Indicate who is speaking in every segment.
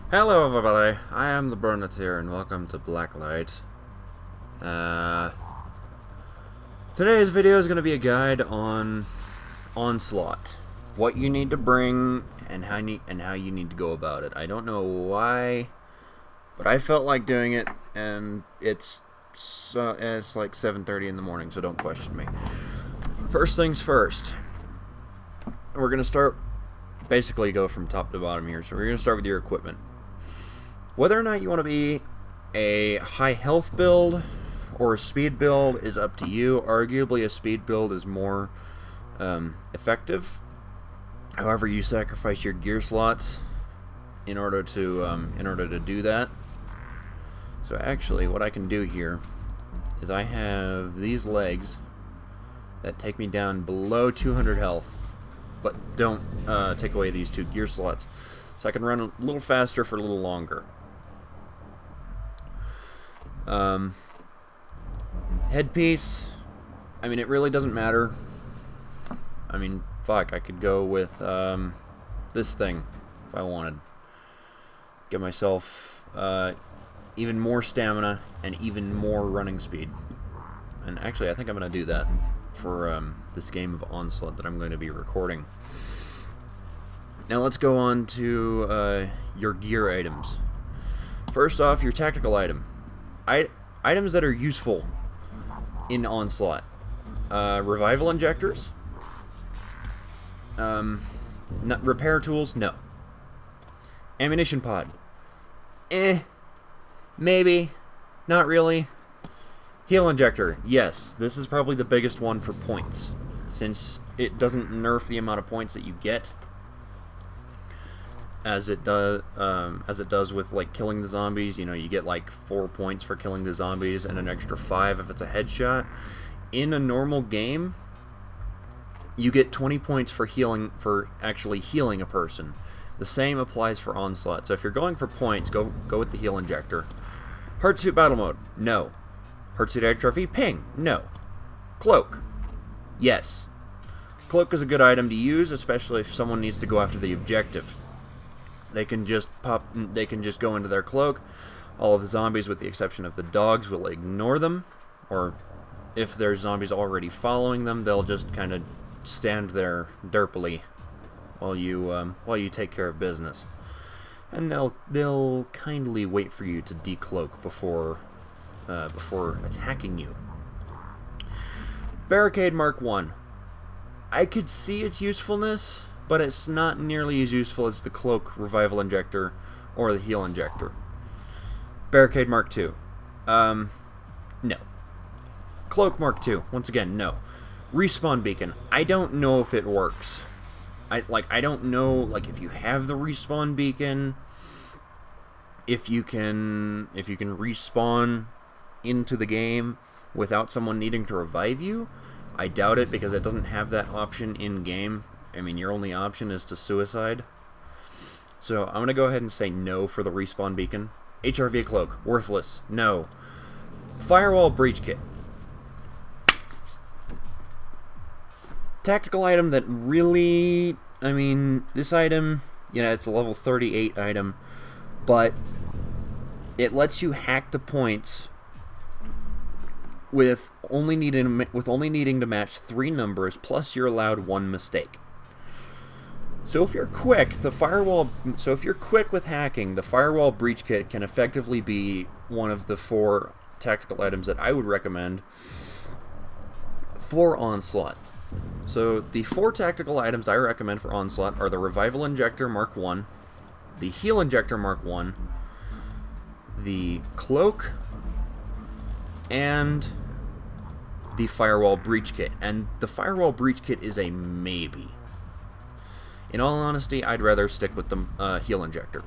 Speaker 1: Hello everybody, I am the Burneteer and welcome to Blacklight. Today's video is going to be a guide on Onslaught. What you need to bring and how you need to go about it. I don't know why, but I felt like doing it, and it's like 7:30 in the morning, so don't question me. First things first, we're going to start, basically go from top to bottom here, so we're going to start with your equipment. Whether or not you want to be a high health build or a speed build is up to you. Arguably a speed build is more effective. However, you sacrifice your gear slots in order to do that. So actually what I can do here is I have these legs that take me down below 200 health, but don't take away these 2 gear slots. So I can run a little faster for a little longer. Headpiece, I mean, it really doesn't matter. I mean, fuck, I could go with this thing if I wanted. Get myself even more stamina and even more running speed. And actually, I think I'm going to do that for this game of Onslaught that I'm going to be recording. Now let's go on to your gear items. First off, your tactical item. Items that are useful in Onslaught. Revival injectors. Repair tools, no. Ammunition pod. Maybe. Not really. Heal injector, yes. This is probably the biggest one for points, since it doesn't nerf the amount of points that you get, as it does with like killing the zombies. You know, you get like 4 points for killing the zombies and an extra 5 if it's a headshot. In a normal game, you get 20 points for actually healing a person. The same applies for Onslaught. So if you're going for points, go with the heal injector. Hardsuit battle mode, no. Hardsuit atrophy, ping, no. Cloak, yes. Cloak is a good item to use, especially if someone needs to go after the objective. They can just go into their cloak. All of the zombies, with the exception of the dogs, will ignore them. Or if there's zombies already following them, they'll just kind of stand there derpily while you take care of business. And they'll kindly wait for you to decloak before attacking you. Barricade Mark 1. I could see its usefulness, but it's not nearly as useful as the Cloak Revival Injector or the Heal Injector. Barricade Mark 2. No. Cloak Mark 2. Once again, no. Respawn Beacon. I don't know if it works. I don't know, like, if you have the Respawn Beacon, if you can respawn into the game without someone needing to revive you. I doubt it, because it doesn't have that option in game. I mean, your only option is to suicide. So I'm going to go ahead and say no for the respawn beacon. HRV cloak, worthless, no. Firewall breach kit. Tactical item that really, I mean, this item, yeah, it's a level 38 item, but it lets you hack the points with only needing to match 3 numbers, plus you're allowed 1 mistake. So if you're quick, with hacking, the firewall breach kit can effectively be one of the 4 tactical items that I would recommend for Onslaught. So the 4 tactical items I recommend for Onslaught are the Revival Injector Mark 1, the Heal Injector Mark 1, the Cloak, and the Firewall Breach Kit. And the Firewall Breach Kit is a maybe. In all honesty, I'd rather stick with the Heal Injector.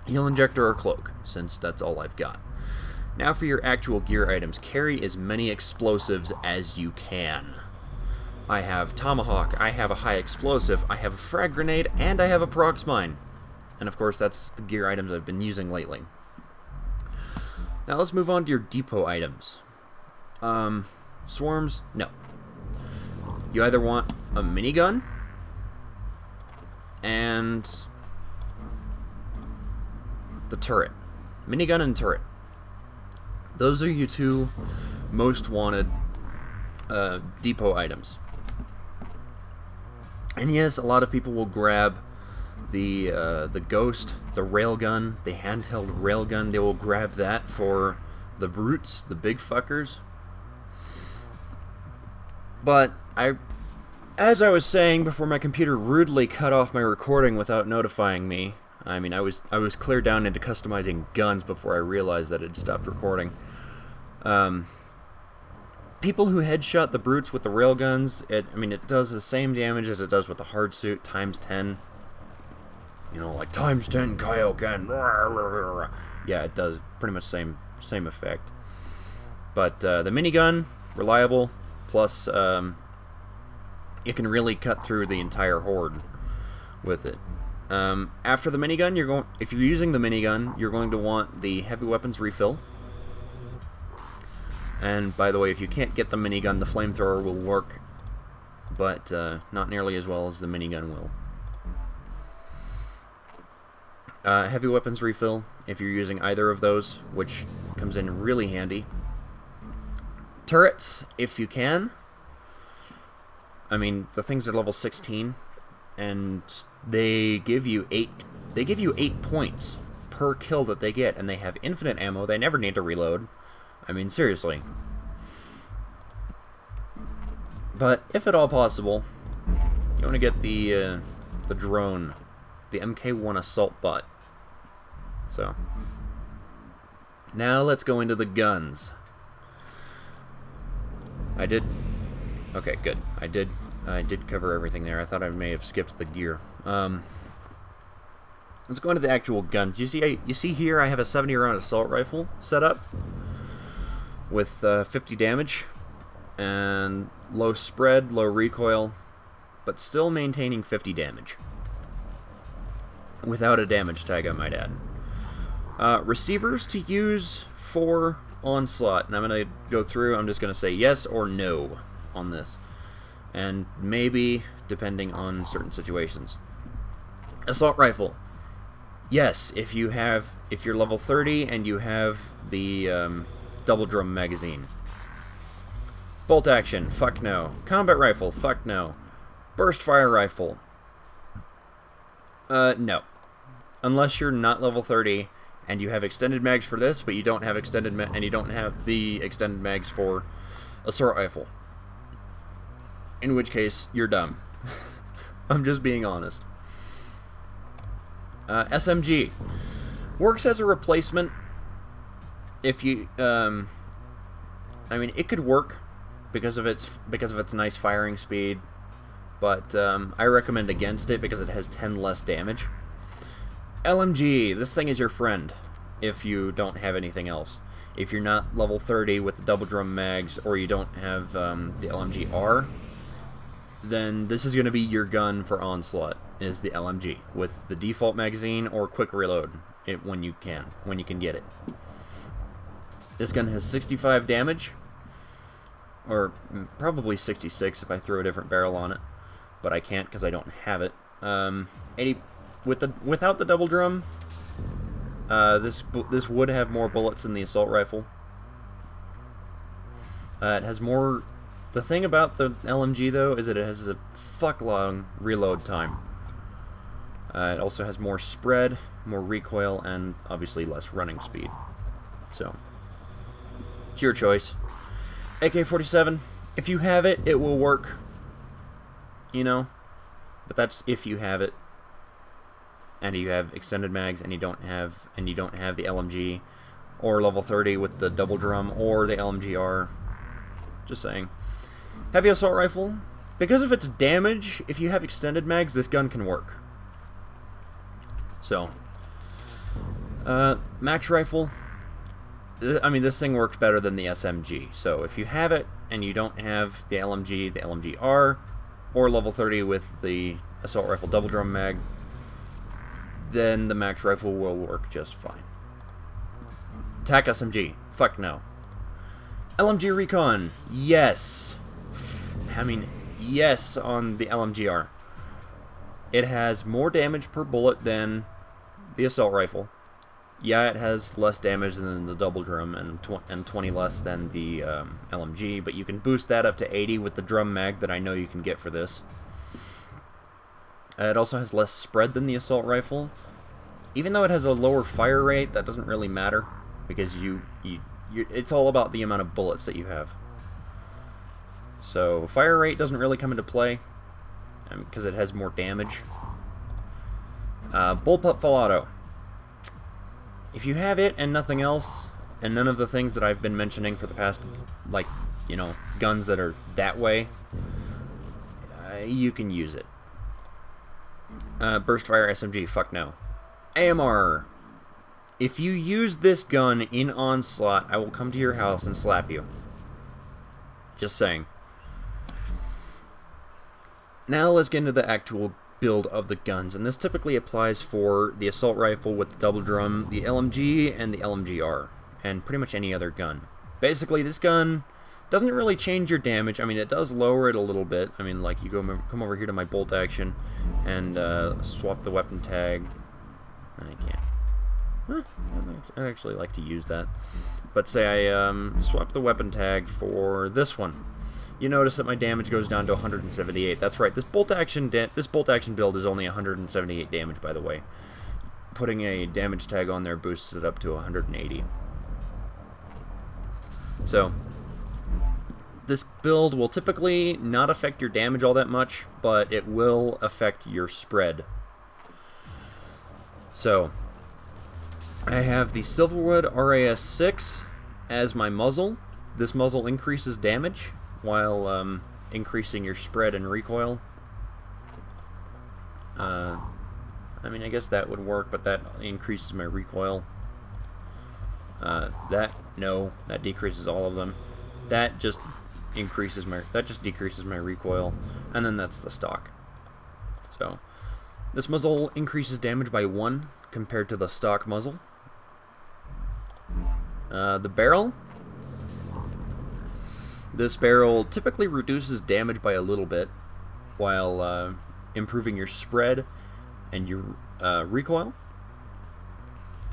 Speaker 1: Heal Injector or Cloak, since that's all I've got. Now for your actual gear items. Carry as many explosives as you can. I have Tomahawk, I have a high explosive, I have a frag grenade, and I have a prox mine. And of course, that's the gear items I've been using lately. Now let's move on to your depot items. Swarms, no. You either want a minigun and the turret. Minigun and turret. Those are your two most wanted depot items. And yes, a lot of people will grab the Ghost, the railgun, the handheld railgun. They will grab that for the brutes, the big fuckers. But as I was saying before my computer rudely cut off my recording without notifying me, I mean, I was clear down into customizing guns before I realized that it had stopped recording. People who headshot the brutes with the railguns, it does the same damage as it does with the hard suit, times 10. You know, like times 10 Kaioken. Yeah, it does pretty much same effect. But the minigun, reliable, plus it can really cut through the entire horde with it. After the minigun, if you're using the minigun, you're going to want the heavy weapons refill. And by the way, if you can't get the minigun, the flamethrower will work, but not nearly as well as the minigun will. Heavy weapons refill, if you're using either of those, which comes in really handy. Turrets, if you can. I mean, the things are level 16, and they give you 8 points per kill that they get, and they have infinite ammo. They never need to reload. I mean, seriously. But if at all possible, you want to get the drone, the MK1 assault bot. So now let's go into the guns. Okay, good. I did cover everything there. I thought I may have skipped the gear. Let's go into the actual guns. You see here I have a 70-round assault rifle set up with 50 damage and low spread, low recoil, but still maintaining 50 damage without a damage tag, I might add. Receivers to use for Onslaught, and I'm going to go through. I'm just going to say yes or no on this, and maybe depending on certain situations. Assault rifle, yes, if you're level 30 and you have the double drum magazine. Bolt action, fuck no. Combat rifle, fuck no. Burst fire rifle, no, unless you're not level 30 and you have extended mags for this, but you don't have the extended mags for assault rifle. In which case, you're dumb. I'm just being honest. SMG works as a replacement. If you, I mean, it could work because of its nice firing speed, but I recommend against it because it has 10 less damage. LMG, this thing is your friend if you don't have anything else. If you're not level 30 with the double drum mags, or you don't have the LMG-R, then this is going to be your gun for Onslaught, is the LMG, with the default magazine or quick reload when you can get it. This gun has 65 damage, or probably 66 if I throw a different barrel on it, but I can't because I don't have it. 80 without the double drum. This would have more bullets than the assault rifle. It has more. The thing about the LMG though is that it has a fuck long reload time. It also has more spread, more recoil, and obviously less running speed. So it's your choice. AK-47, if you have it, it will work. You know, but that's if you have it, and you have extended mags, and you don't have the LMG, or level 30 with the double drum, or the LMG-R. Just saying. Heavy assault rifle, because of its damage, if you have extended mags, this gun can work. So, max rifle. I mean, this thing works better than the SMG. So if you have it and you don't have the LMG, the LMG-R, or level 30 with the assault rifle double drum mag, then the max rifle will work just fine. TAC SMG, fuck no. LMG Recon, yes. I mean, yes on the LMG-R. It has more damage per bullet than the assault rifle. Yeah, it has less damage than the double drum and 20 less than the LMG, but you can boost that up to 80 with the drum mag that I know you can get for this. It also has less spread than the assault rifle. Even though it has a lower fire rate, that doesn't really matter, because it's all about the amount of bullets that you have. So fire rate doesn't really come into play because it has more damage. Bullpup full auto. If you have it and nothing else, and none of the things that I've been mentioning for the past, like, you know, guns that are that way, you can use it. Burst fire SMG, fuck no. AMR. If you use this gun in Onslaught, I will come to your house and slap you. Just saying. Now let's get into the actual build of the guns, and this typically applies for the assault rifle with the double drum, the LMG, and the LMGR, and pretty much any other gun. Basically, this gun doesn't really change your damage. I mean, it does lower it a little bit. I mean, like, you come over here to my bolt action and swap the weapon tag. I can't. Huh, I actually like to use that. But say I swap the weapon tag for this one. You notice that my damage goes down to 178. That's right. This bolt action build is only 178 damage, by the way. Putting a damage tag on there boosts it up to 180. So this build will typically not affect your damage all that much, but it will affect your spread. So I have the Silverwood RAS-6 as my muzzle. This muzzle increases damage while increasing your spread and recoil. I mean, I guess that would work, but that increases my recoil. That decreases all of them. That just decreases my recoil, and then that's the stock. So this muzzle increases damage by 1 compared to the stock muzzle. The barrel. This barrel typically reduces damage by a little bit, while improving your spread and your recoil,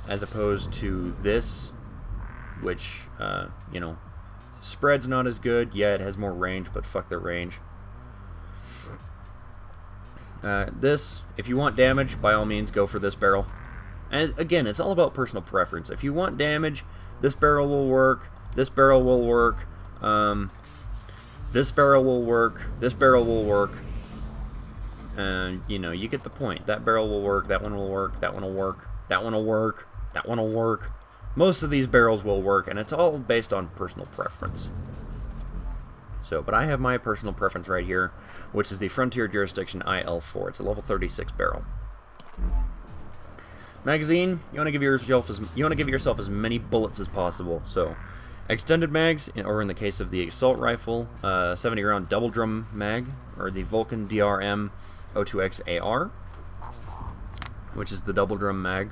Speaker 1: as opposed to this, which, you know, spread's not as good. Yeah, it has more range, but fuck their range. This, if you want damage, by all means, go for this barrel. And again, it's all about personal preference. If you want damage, this barrel will work, this barrel will work, this barrel will work, this barrel will work, and, you know, you get the point. That barrel will work, that one will work, that one will work, that one will work, that one will work. Most of these barrels will work, and it's all based on personal preference. So, but I have my personal preference right here, which is the Frontier Jurisdiction IL-4. It's a level 36 barrel. Magazine, you want to give yourself as many bullets as possible. So, extended mags, or in the case of the assault rifle, 70 round double drum mag, or the Vulcan DRM 02X AR, which is the double drum mag.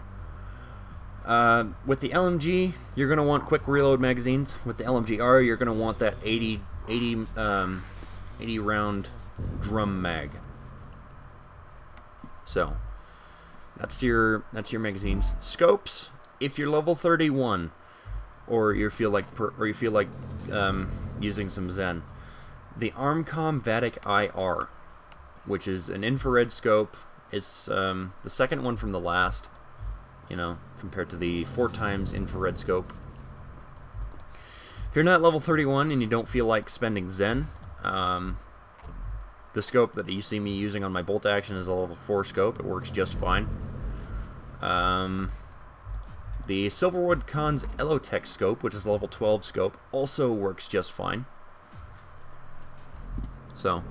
Speaker 1: With the LMG, you're going to want quick reload magazines. With the LMGR, you're going to want that 80 round drum mag. So that's your magazines. Scopes, if you're level 31, or you feel like using some Zen, the Armcom Vatic IR, which is an infrared scope. It's the second one from the last, you know, compared to the 4x infrared scope. If you're not level 31 and you don't feel like spending Zen, the scope that you see me using on my bolt action is a level 4 scope. It works just fine. The Silverwood Cons Elotech scope, which is a level 12 scope, also works just fine. So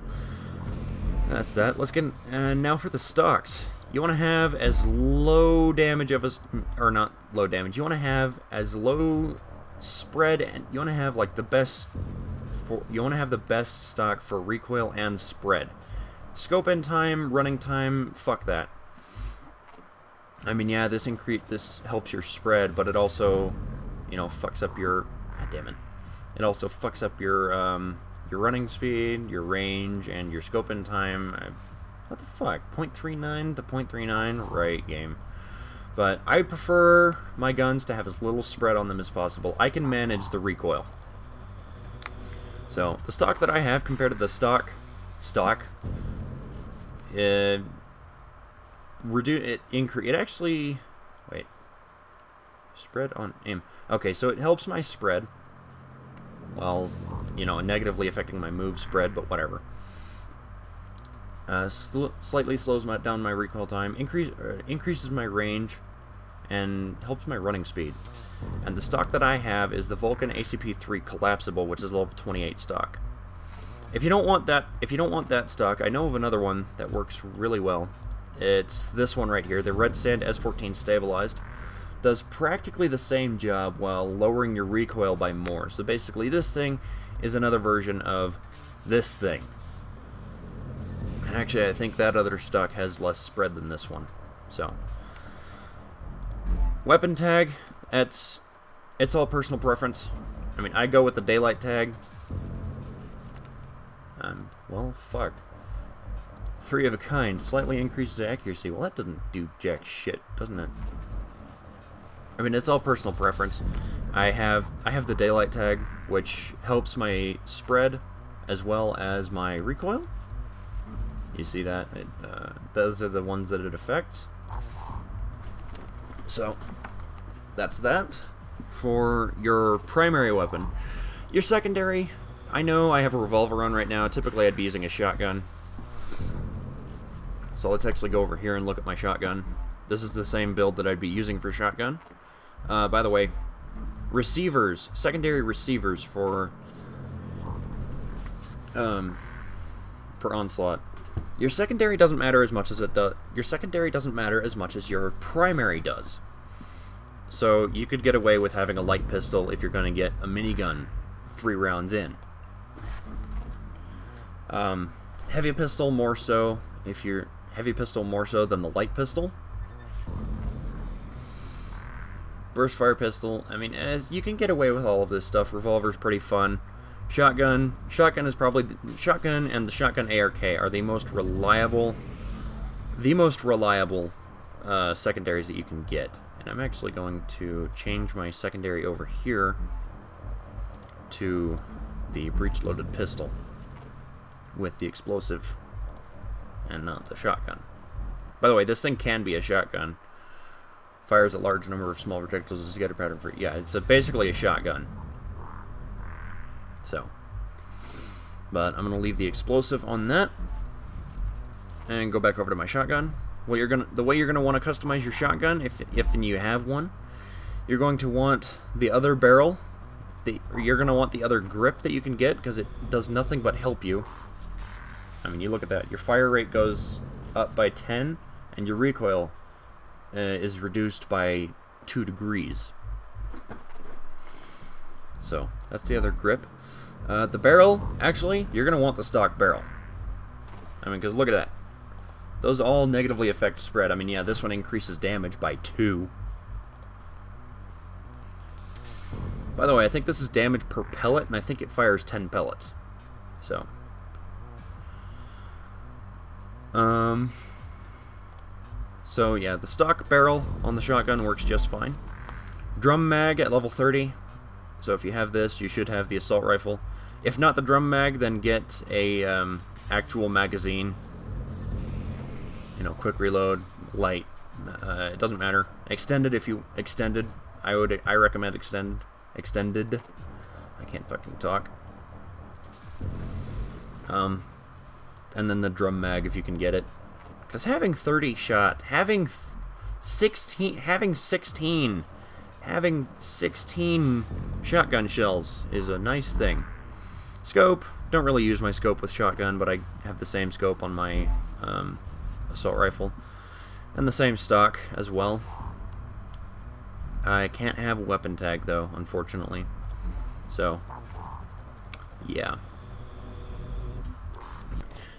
Speaker 1: that's that. Let's get now for the stocks. You want to have as low damage of or not low damage. You want to have as low spread, and you want to have like the best. You want to have the best stock for recoil and spread. Scope end time, running time, fuck that. I mean, yeah, this helps your spread, but it also, you know, fucks up your. God damn it! It also fucks up your running speed, your range, and your scope end time. What the fuck? 0.39 to 0.39? Right, game. But I prefer my guns to have as little spread on them as possible. I can manage the recoil. So, the stock that I have compared to the stock, it actually, wait, spread on aim. Okay, so it helps my spread, while, you know, negatively affecting my move spread, but whatever. Slightly slows down my recoil time, increases my range, and helps my running speed. And the stock that I have is the Vulcan ACP-3 Collapsible, which is level 28 stock. If you don't want that stock, I know of another one that works really well. It's this one right here, the Red Sand S14 Stabilized. Does practically the same job while lowering your recoil by more. So basically, this thing is another version of this thing. And actually, I think that other stock has less spread than this one. So, weapon tag, it's all personal preference. I mean, I go with the daylight tag. Well, fuck. 3 of a kind, slightly increases accuracy. Well, that doesn't do jack shit, doesn't it? I mean, it's all personal preference. I have the daylight tag, which helps my spread as well as my recoil. You see that? Those are the ones that it affects. So, that's that for your primary weapon. Your secondary, I know I have a revolver on right now. Typically, I'd be using a shotgun. So let's actually go over here and look at my shotgun. This is the same build that I'd be using for shotgun. By the way, receivers, secondary receivers for Onslaught. Your secondary doesn't matter as much as it does. Your secondary doesn't matter as much as your primary does. So you could get away with having a light pistol if you're going to get a minigun 3 rounds in. Heavy pistol more so. If you're heavy pistol more so than the light pistol. Burst fire pistol. I mean, as you can get away with all of this stuff. Revolver's pretty fun. Shotgun is probably shotgun and the shotgun ARK are the most reliable secondaries that you can get. And I'm actually going to change my secondary over here to the breech-loaded pistol with the explosive and not the shotgun. By the way, this thing can be a shotgun. Fires a large number of small projectiles as a scatter pattern for... Yeah, it's basically a shotgun. So, but I'm going to leave the explosive on that and go back over to my shotgun. The way you're going to want to customize your shotgun, if you have one, you're going to want the other barrel, you're going to want the other grip that you can get, because it does nothing but help you. I mean, you look at that. Your fire rate goes up by 10, and your recoil is reduced by 2 degrees. So, that's the other grip. The barrel, actually, you're going to want the stock barrel. I mean, because look at that. Those all negatively affect spread. I mean, yeah, this one increases damage by 2. By the way, I think this is damage per pellet, and I think it fires 10 pellets. So. So, yeah, the stock barrel on the shotgun works just fine. Drum mag at level 30. So if you have this, you should have the assault rifle. If not the drum mag, then get a actual magazine. You know, quick reload, light. It doesn't matter. Extended if you extended. I recommend extended. I can't fucking talk. And then the drum mag if you can get it. Because having 30 shot, having 16 shotgun shells is a nice thing. Scope, don't really use my scope with shotgun, but I have the same scope on my assault rifle. And the same stock as well. I can't have a weapon tag though, unfortunately. So, yeah.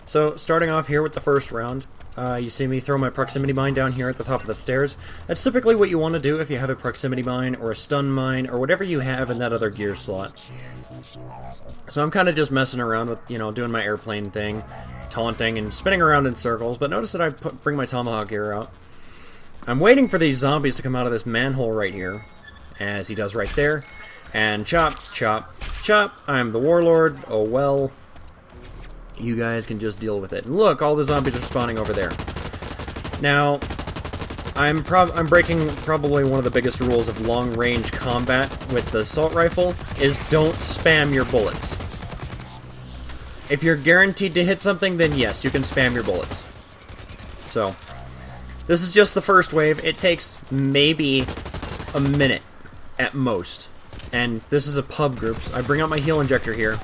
Speaker 1: So, starting off here with the first round, you see me throw my proximity mine down here at the top of the stairs. That's typically what you want to do if you have a proximity mine, or a stun mine, or whatever you have in that other gear slot. So I'm kind of just messing around with, you know, doing my airplane thing, taunting and spinning around in circles, but notice that I bring my tomahawk gear out. I'm waiting for these zombies to come out of this manhole right here, as he does right there, and chop, chop, chop. I'm the warlord. Oh well. You guys can just deal with it. And look, all the zombies are spawning over there. Now, I'm breaking probably one of the biggest rules of long-range combat with the assault rifle, is don't spam your bullets. If you're guaranteed to hit something, then yes, you can spam your bullets. So, this is just the first wave. It takes maybe a minute at most. And this is a pub group. So I bring out my heal injector here.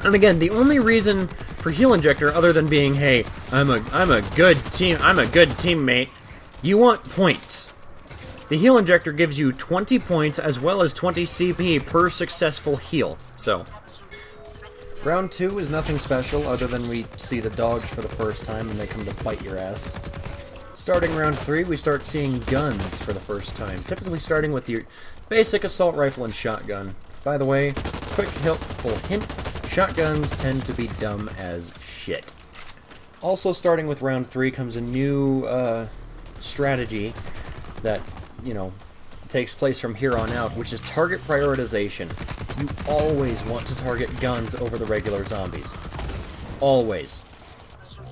Speaker 1: And again, the only reason for heal injector, other than being, hey, I'm a good teammate, you want points. The heal injector gives you 20 points as well as 20 CP per successful heal. So, round 2 is nothing special other than we see the dogs for the first time and they come to bite your ass. Starting round 3, we start seeing guns for the first time, typically starting with your basic assault rifle and shotgun. By the way, quick helpful hint, shotguns tend to be dumb as shit. Also starting with round 3 comes a new strategy that, you know, takes place from here on out, which is target prioritization. You always want to target guns over the regular zombies. Always.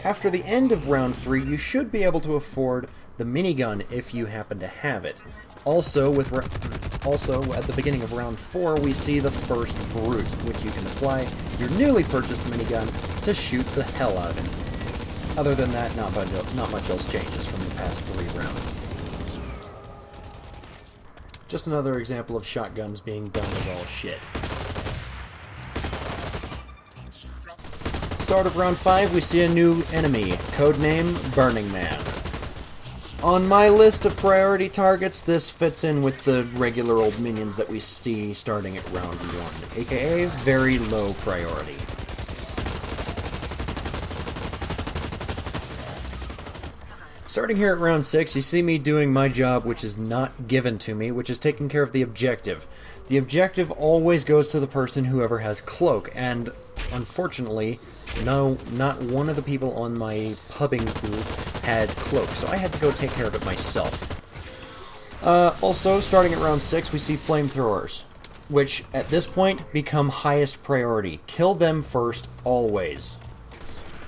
Speaker 1: After the end of round 3, you should be able to afford the minigun if you happen to have it. Also, at the beginning of round 4, we see the first brute, which you can apply your newly purchased minigun to shoot the hell out of him. Other than that, not much else changes from the past 3 rounds. Just another example of shotguns being done as all shit. Start of round 5, we see a new enemy, codename Burning Man. On my list of priority targets, this fits in with the regular old minions that we see starting at round 1, aka very low priority. Starting here at round 6, you see me doing my job, which is not given to me, which is taking care of the objective. The objective always goes to the person who ever has cloak, and unfortunately, no, not one of the people on my pubbing group had cloak, so I had to go take care of it myself. Also, starting at round 6, we see flamethrowers, which at this point become highest priority. Kill them first, always.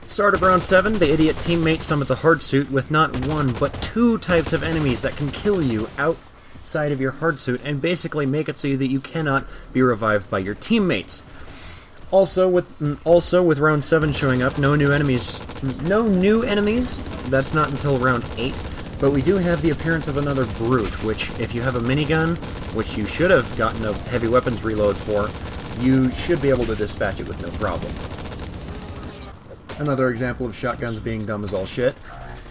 Speaker 1: Start of round 7, the idiot teammate summons a hardsuit with not 1 but 2 types of enemies that can kill you outside of your hardsuit and basically make it so that you cannot be revived by your teammates. Also with round 7 showing up, no new enemies. That's not until round 8, but we do have the appearance of another brute, which if you have a minigun, which you should have gotten a heavy weapons reload for, you should be able to dispatch it with no problem. Another example of shotguns being dumb as all shit.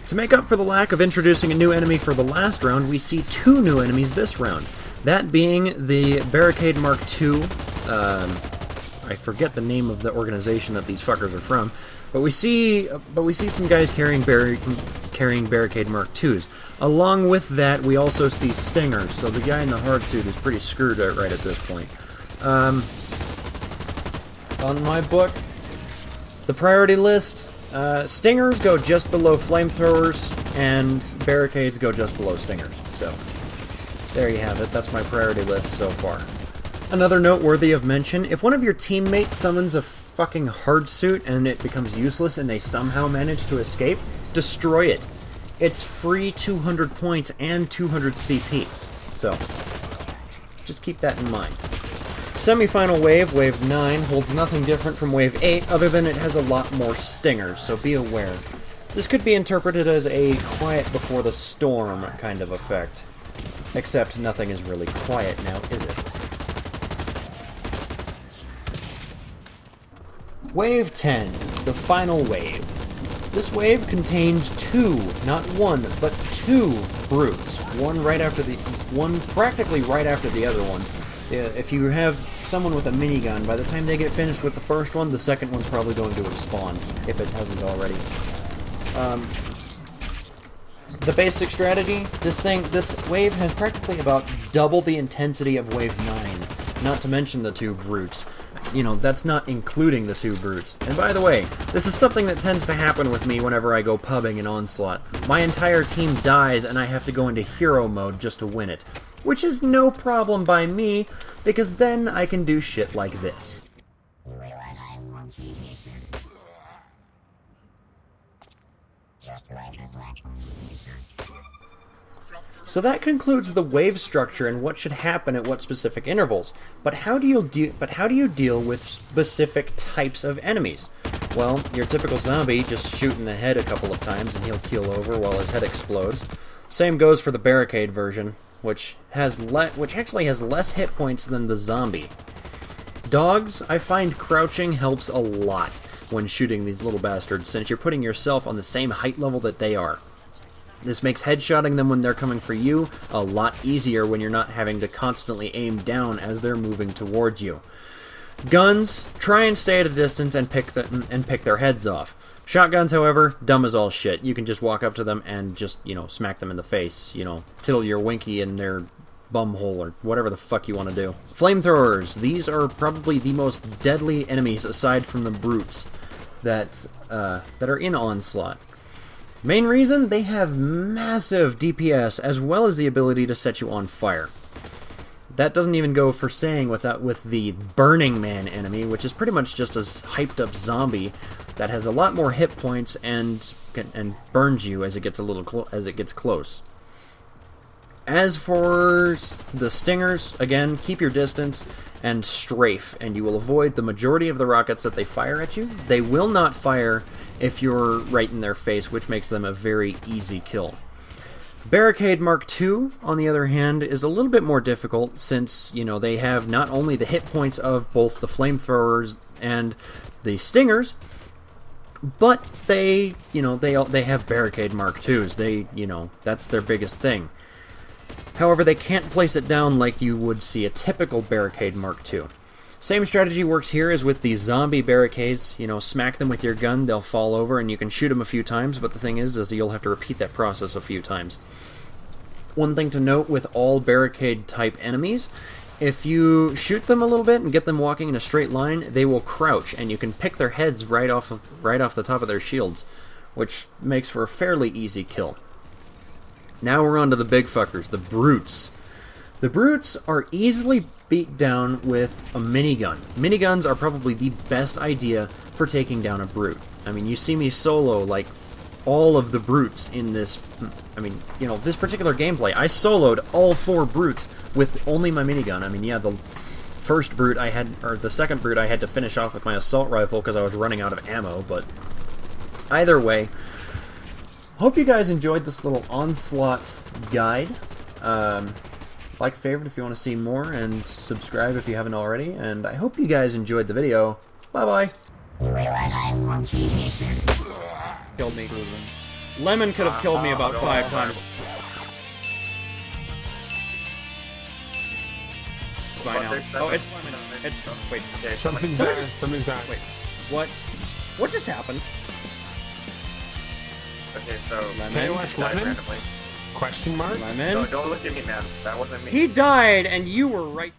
Speaker 1: To make up for the lack of introducing a new enemy for the last round, we see 2 new enemies this round. That being the Barricade Mark II, I forget the name of the organization that these fuckers are from, but we see some guys carrying Barricade Mark IIs. Along with that, we also see Stingers, so the guy in the hard suit is pretty screwed right at this point. On my book, the priority list, Stingers go just below Flamethrowers, and Barricades go just below Stingers. So, there you have it. That's my priority list so far. Another note worthy of mention, if one of your teammates summons a fucking hard suit and it becomes useless and they somehow manage to escape, destroy it. It's free 200 points and 200 CP. So, just keep that in mind. Semi-final wave, Wave 9, holds nothing different from Wave 8 other than it has a lot more stingers, so be aware. This could be interpreted as a quiet before the storm kind of effect. Except nothing is really quiet now, is it? Wave 10, the final wave. This wave contains 2, not 1, but 2 brutes. One practically right after the other one. If you have someone with a minigun, by the time they get finished with the first one, the second one's probably going to respawn, if it hasn't already. The basic strategy, this wave has practically about double the intensity of Wave 9, not to mention the 2 brutes. you know, that's not including the 2 brutes. And by the way, this is something that tends to happen with me whenever I go pubbing in Onslaught. My entire team dies and I have to go into hero mode just to win it. Which is no problem by me, because then I can do shit like this. So that concludes the wave structure and what should happen at what specific intervals. But how do you deal with specific types of enemies? Well, your typical zombie, just shoot in the head a couple of times and he'll keel over while his head explodes. Same goes for the barricade version, which actually has less hit points than the zombie. Dogs, I find crouching helps a lot when shooting these little bastards, since you're putting yourself on the same height level that they are. This makes headshotting them when they're coming for you a lot easier when you're not having to constantly aim down as they're moving towards you. Guns, try and stay at a distance and pick their heads off. Shotguns, however, dumb as all shit. You can just walk up to them and just, you know, smack them in the face, you know, till your winky in their bumhole or whatever the fuck you want to do. Flamethrowers, these are probably the most deadly enemies aside from the brutes that are in Onslaught. Main reason, they have massive DPS as well as the ability to set you on fire. That doesn't even go for saying with the Burning Man enemy, which is pretty much just a hyped up zombie that has a lot more hit points and burns you as it gets close. As for the stingers, again, keep your distance and strafe, and you will avoid the majority of the rockets that they fire at you. They will not fire if you're right in their face, which makes them a very easy kill. Barricade Mark II, on the other hand, is a little bit more difficult since, you know, they have not only the hit points of both the flamethrowers and the stingers, but they have Barricade Mark IIs. That's their biggest thing. However, they can't place it down like you would see a typical Barricade Mark II. Same strategy works here as with the zombie barricades. You know, smack them with your gun, they'll fall over, and you can shoot them a few times, but the thing is you'll have to repeat that process a few times. One thing to note with all barricade-type enemies, if you shoot them a little bit and get them walking in a straight line, they will crouch, and you can pick their heads right off the top of their shields, which makes for a fairly easy kill. Now we're on to the big fuckers, the brutes. The brutes are easily beat down with a minigun. Miniguns are probably the best idea for taking down a brute. I mean, you see me solo, like, all of the brutes in this, this particular gameplay. I soloed all 4 brutes with only my minigun. I mean, yeah, the second brute I had to finish off with my assault rifle because I was running out of ammo, but either way, hope you guys enjoyed this little Onslaught guide. Like, favorite if you want to see more, and subscribe if you haven't already, and I hope you guys enjoyed the video. Bye-bye. Killed me. Lemon could have killed me about 5 times. By now. Oh, it's... Wait.
Speaker 2: Something's bad. Something's bad.
Speaker 1: Wait. What? What just happened?
Speaker 3: Okay, so...
Speaker 2: Lemon? Question mark?
Speaker 1: Lemon?
Speaker 3: No, don't look at me, man. That wasn't me.
Speaker 1: He died, and you were right there.